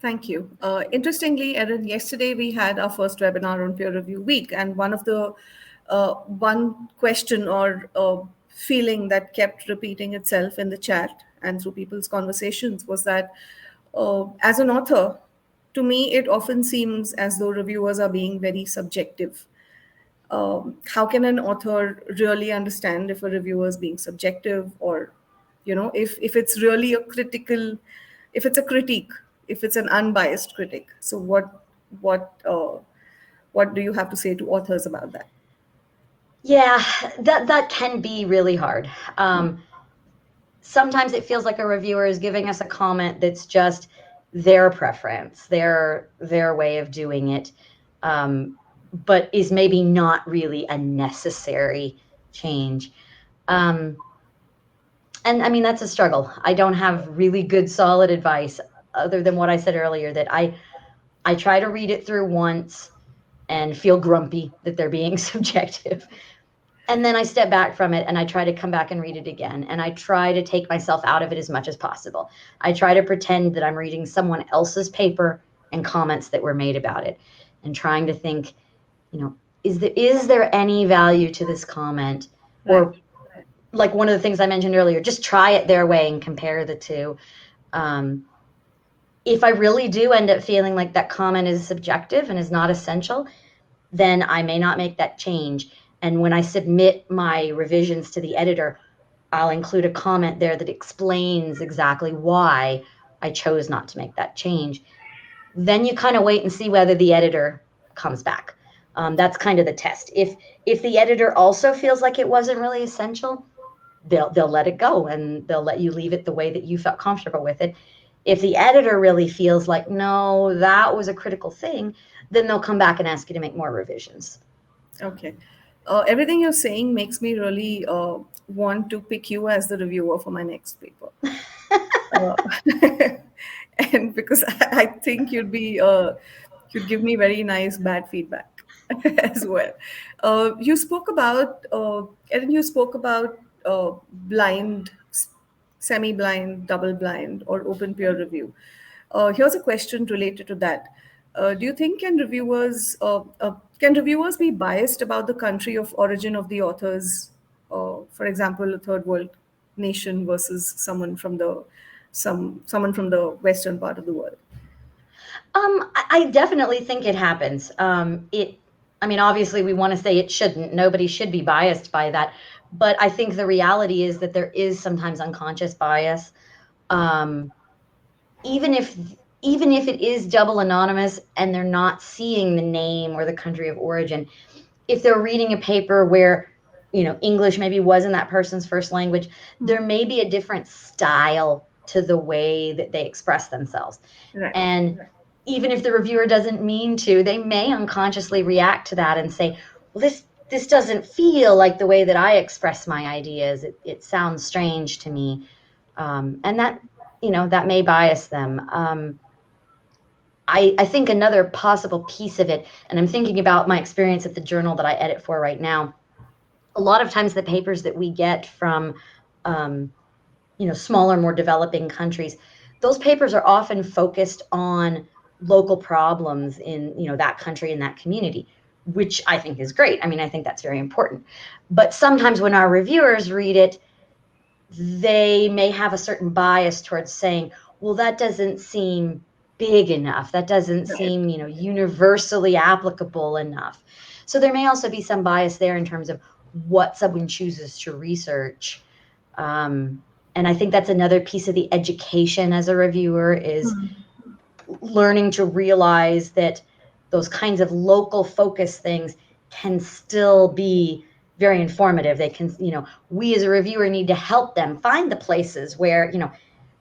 Thank you. Interestingly, Erin, yesterday we had our first webinar on Peer Review Week, and one question or feeling that kept repeating itself in the chat and through people's conversations was that as an author, to me, it often seems as though reviewers are being very subjective. How can an author really understand if a reviewer is being subjective, or if it's really if it's a critique, if it's an unbiased critic? So what do you have to say to authors about that? Yeah, that can be really hard. Sometimes it feels like a reviewer is giving us a comment that's just their preference, their way of doing it, but is maybe not really a necessary change. And I mean, that's a struggle. I don't have really good, solid advice other than what I said earlier, that I try to read it through once and feel grumpy that they're being subjective. And then I step back from it and I try to come back and read it again. And I try to take myself out of it as much as possible. I try to pretend that I'm reading someone else's paper and comments that were made about it, and trying to think, is there any value to this comment? Or like one of the things I mentioned earlier, just try it their way and compare the two. If I really do end up feeling like that comment is subjective and is not essential, then I may not make that change. And when I submit my revisions to the editor, I'll include a comment there that explains exactly why I chose not to make that change. Then you kind of wait and see whether the editor comes back. That's kind of the test. If the editor also feels like it wasn't really essential, they'll let it go and they'll let you leave it the way that you felt comfortable with it. If the editor really feels like, no, that was a critical thing, then they'll come back and ask you to make more revisions. Okay. Everything you're saying makes me really want to pick you as the reviewer for my next paper. And because I think you'd give me very nice bad feedback as well. You spoke about, Erin, blind, semi-blind, double-blind, or open peer review. Here's a question related to that. Do you think can reviewers be biased about the country of origin of the authors? For example, a third world nation versus someone from the western part of the world. I definitely think it happens. Obviously we want to say it shouldn't. Nobody should be biased by that. But I think the reality is that there is sometimes unconscious bias. Even if it is double anonymous and they're not seeing the name or the country of origin, if they're reading a paper where, English maybe wasn't that person's first language, there may be a different style to the way that they express themselves. Right. And even if the reviewer doesn't mean to, they may unconsciously react to that and say, well, this doesn't feel like the way that I express my ideas. It sounds strange to me. And that, that may bias them. I think another possible piece of it, and I'm thinking about my experience at the journal that I edit for right now, a lot of times the papers that we get from, smaller, more developing countries, those papers are often focused on local problems in, that country and that community, which I think is great. I mean, I think that's very important. But sometimes when our reviewers read it, they may have a certain bias towards saying, well, that doesn't seem big enough. That doesn't seem, universally applicable enough. So there may also be some bias there in terms of what someone chooses to research. And I think that's another piece of the education as a reviewer is learning to realize that those kinds of local focus things can still be very informative. They can, we as a reviewer need to help them find the places where,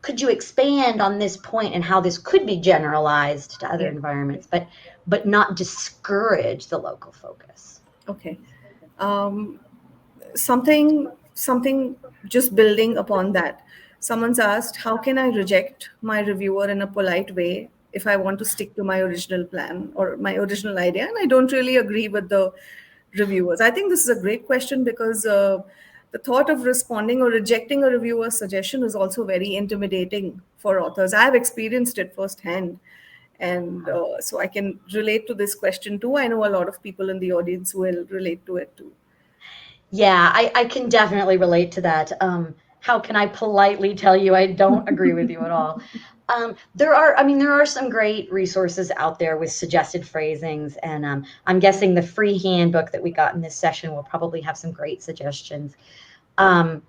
could you expand on this point and how this could be generalized to other environments, but not discourage the local focus. Okay. Something just building upon that. Someone's asked, how can I reject my reviewer in a polite way if I want to stick to my original plan or my original idea and I don't really agree with the reviewers? I think this is a great question because the thought of responding or rejecting a reviewer's suggestion is also very intimidating for authors. I have experienced it firsthand. And so I can relate to this question too. I know a lot of people in the audience will relate to it too. Yeah, I can definitely relate to that. How can I politely tell you I don't agree with you at all? There are some great resources out there with suggested phrasings, and I'm guessing the free handbook that we got in this session will probably have some great suggestions. My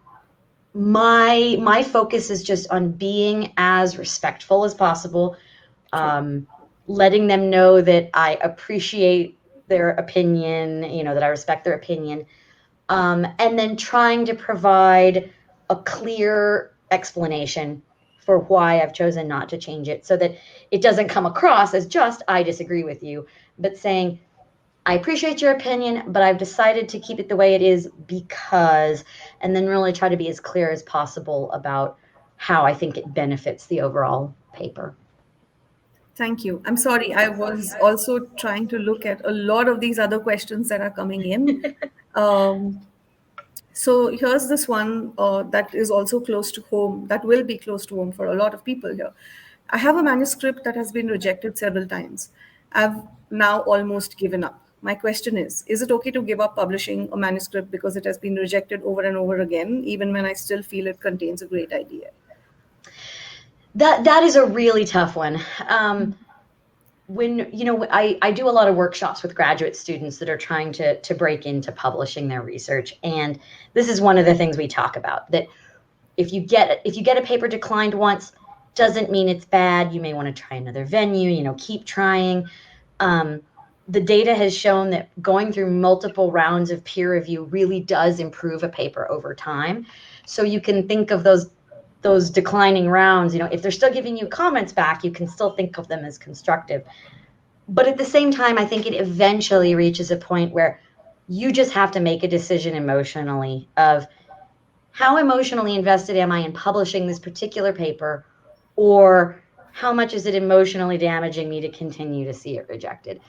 focus is just on being as respectful as possible, letting them know that I appreciate their opinion, that I respect their opinion. And then trying to provide a clear explanation for why I've chosen not to change it so that it doesn't come across as just, I disagree with you, but saying, I appreciate your opinion, but I've decided to keep it the way it is because, and then really try to be as clear as possible about how I think it benefits the overall paper. Thank you. I'm sorry. I was also trying to look at a lot of these other questions that are coming in. So here's this one that is also close to home, that will be close to home for a lot of people here. I have a manuscript that has been rejected several times. I've now almost given up. My question is it okay to give up publishing a manuscript because it has been rejected over and over again, even when I still feel it contains a great idea? That is a really tough one. When, I do a lot of workshops with graduate students that are trying to break into publishing their research. And this is one of the things we talk about, that if you get a paper declined once, doesn't mean it's bad. You may want to try another venue, keep trying. The data has shown that going through multiple rounds of peer review really does improve a paper over time. So you can think of those declining rounds, if they're still giving you comments back, you can still think of them as constructive. But at the same time, I think it eventually reaches a point where you just have to make a decision emotionally of how emotionally invested am I in publishing this particular paper, or how much is it emotionally damaging me to continue to see it rejected?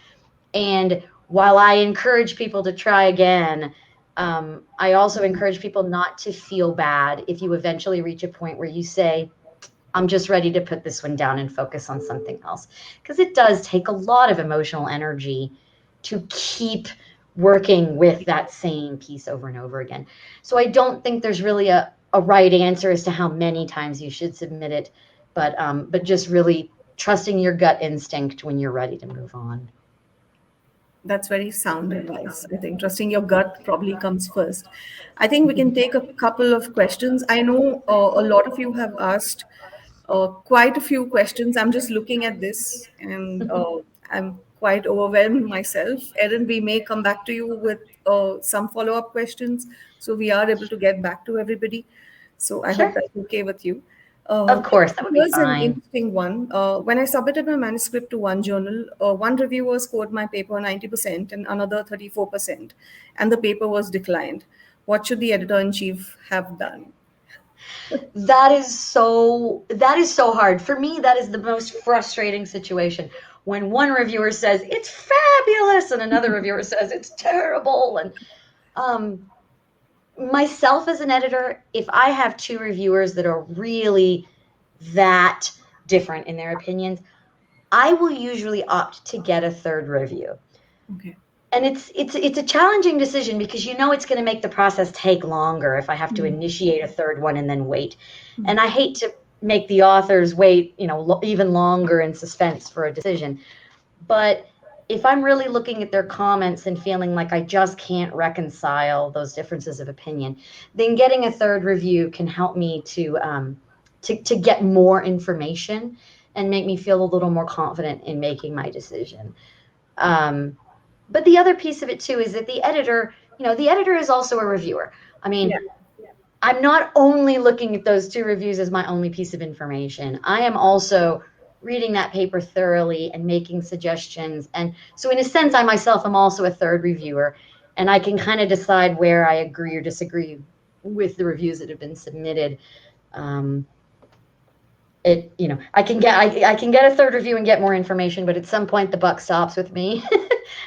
And while I encourage people to try again, I also encourage people not to feel bad if you eventually reach a point where you say, I'm just ready to put this one down and focus on something else. Because it does take a lot of emotional energy to keep working with that same piece over and over again. So I don't think there's really a right answer as to how many times you should submit it, but just really trusting your gut instinct when you're ready to move on. That's very sound advice. I think trusting your gut probably comes first. I think we can take a couple of questions. I know a lot of you have asked quite a few questions. I'm just looking at this and I'm quite overwhelmed myself. Erin, we may come back to you with some follow-up questions so we are able to get back to everybody. So I hope that's okay with you. Of course, that would be Here's an fine. interesting one. When I submitted my manuscript to one journal, one reviewer scored my paper 90% and another 34%, and the paper was declined. What should the editor-in-chief have done? That is so hard. For me, that is the most frustrating situation. When one reviewer says it's fabulous and another reviewer says it's terrible. And um, myself as an editor, if I have two reviewers that are really that different in their opinions, I will usually opt to get a third review. Okay. And it's a challenging decision because it's going to make the process take longer if I have to initiate a third one and then wait. And I hate to make the authors wait, even longer in suspense for a decision. But if I'm really looking at their comments and feeling like I just can't reconcile those differences of opinion, then getting a third review can help me to get more information and make me feel a little more confident in making my decision. But the other piece of it too is that the editor is also a reviewer. I mean, I'm not only looking at those two reviews as my only piece of information. I am also reading that paper thoroughly and making suggestions. And so in a sense, I myself am also a third reviewer, and I can kind of decide where I agree or disagree with the reviews that have been submitted. I can get a third review and get more information, but at some point the buck stops with me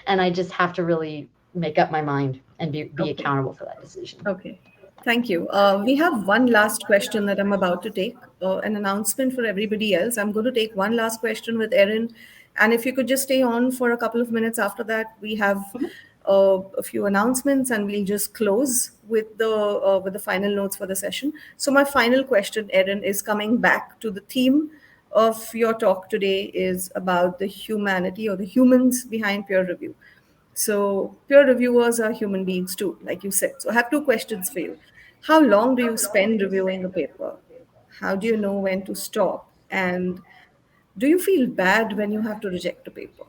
and I just have to really make up my mind and be accountable for that decision. Okay. Thank you. We have one last question that I'm about to take, an announcement for everybody else. I'm going to take one last question with Erin. And if you could just stay on for a couple of minutes after that, we have a few announcements and we'll just close with the final notes for the session. So my final question, Erin, is coming back to the theme of your talk today is about the humanity or the humans behind peer review. So peer reviewers are human beings too, like you said. So I have two questions for you. How long do you spend reviewing a paper? How do you know when to stop? And do you feel bad when you have to reject a paper?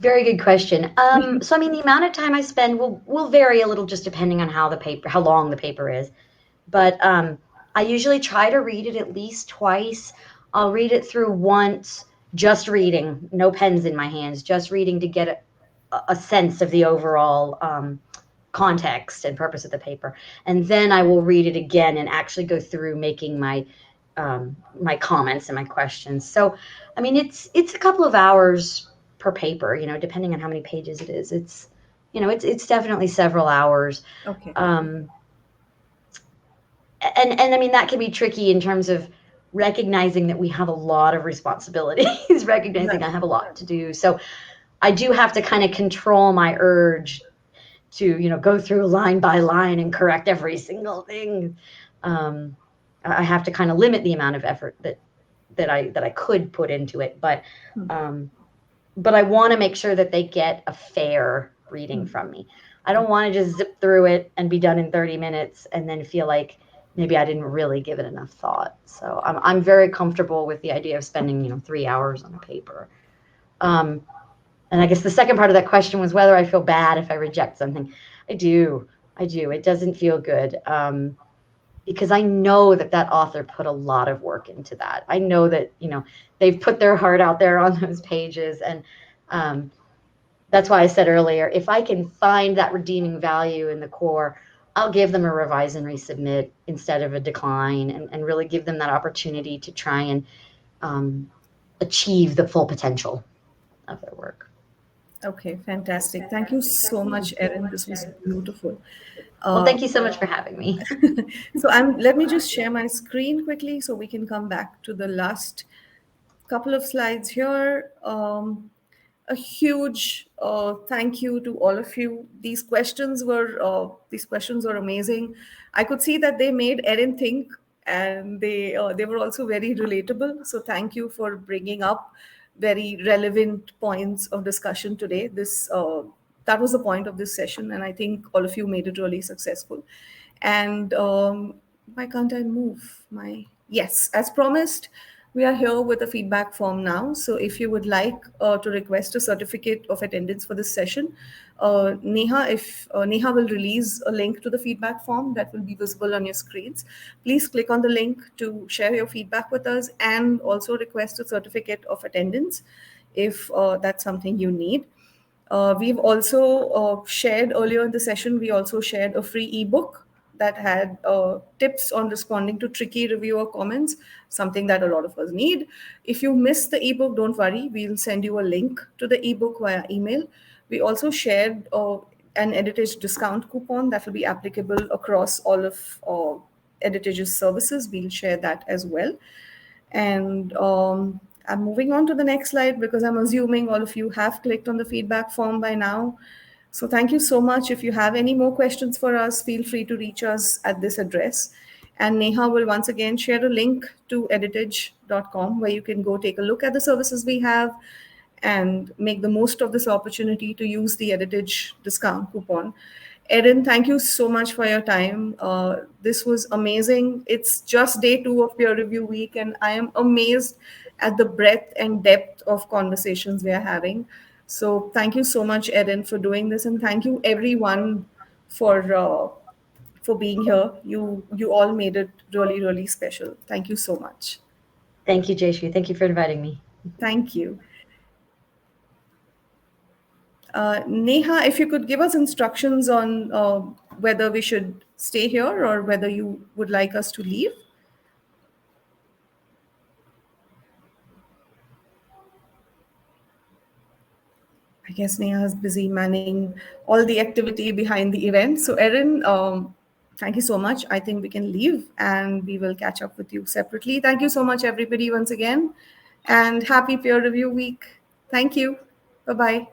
Very good question. So I mean, the amount of time I spend will vary a little just depending on how long the paper is. But I usually try to read it at least twice. I'll read it through once, just reading, no pens in my hands, just reading to get a sense of the overall context and purpose of the paper. And then I will read it again and actually go through making my comments and my questions. So, I mean, it's a couple of hours per paper, depending on how many pages it is. It's definitely several hours. Okay. And I mean, that can be tricky in terms of recognizing that we have a lot of responsibilities, recognizing I have a lot to do. So I do have to kind of control my urge to, go through line by line and correct every single thing. I have to kind of limit the amount of effort that I could put into it, but I want to make sure that they get a fair reading from me. I don't want to just zip through it and be done in 30 minutes and then feel like maybe I didn't really give it enough thought. So I'm very comfortable with the idea of spending 3 hours on a paper. And I guess the second part of that question was whether I feel bad if I reject something. I do. It doesn't feel good. Because I know that author put a lot of work into that. I know that, they've put their heart out there on those pages. And that's why I said earlier, if I can find that redeeming value in the core, I'll give them a revise and resubmit instead of a decline and really give them that opportunity to try and achieve the full potential of their work. Okay, fantastic. Thank you so much, Erin. This was beautiful. Well, thank you so much for having me. So let me just share my screen quickly so we can come back to the last couple of slides here. A huge thank you to all of you. These questions were amazing. I could see that they made Erin think, and they were also very relatable. So thank you for bringing up very relevant points of discussion today. That was the point of this session, and I think all of you made it really successful. And why can't I move my? Yes, as promised, we are here with a feedback form now. So if you would like to request a certificate of attendance for this session, Neha will release a link to the feedback form that will be visible on your screens. Please click on the link to share your feedback with us and also request a certificate of attendance if that's something you need. We've also shared earlier in the session, we also shared a free ebook that had tips on responding to tricky reviewer comments, something that a lot of us need. If you missed the ebook, don't worry, we'll send you a link to the ebook via email. We also shared an Editage discount coupon that will be applicable across all of Editage's services. We'll share that as well. And I'm moving on to the next slide because I'm assuming all of you have clicked on the feedback form by now. So thank you so much. If you have any more questions for us, feel free to reach us at this address. And Neha will once again share a link to editage.com where you can go take a look at the services we have and make the most of this opportunity to use the Editage discount coupon. Erin, thank you so much for your time. This was amazing. It's just day 2 of peer review week, and I am amazed at the breadth and depth of conversations we are having. So thank you so much, Erin, for doing this, and thank you everyone for being here. You all made it really, really special. Thank you so much. Thank you, Jayshree. Thank you for inviting me. Thank you. Neha, if you could give us instructions on whether we should stay here or whether you would like us to leave. I guess Neha is busy manning all the activity behind the event. So, Erin, thank you so much. I think we can leave and we will catch up with you separately. Thank you so much, everybody, once again. And happy peer review week. Thank you. Bye bye.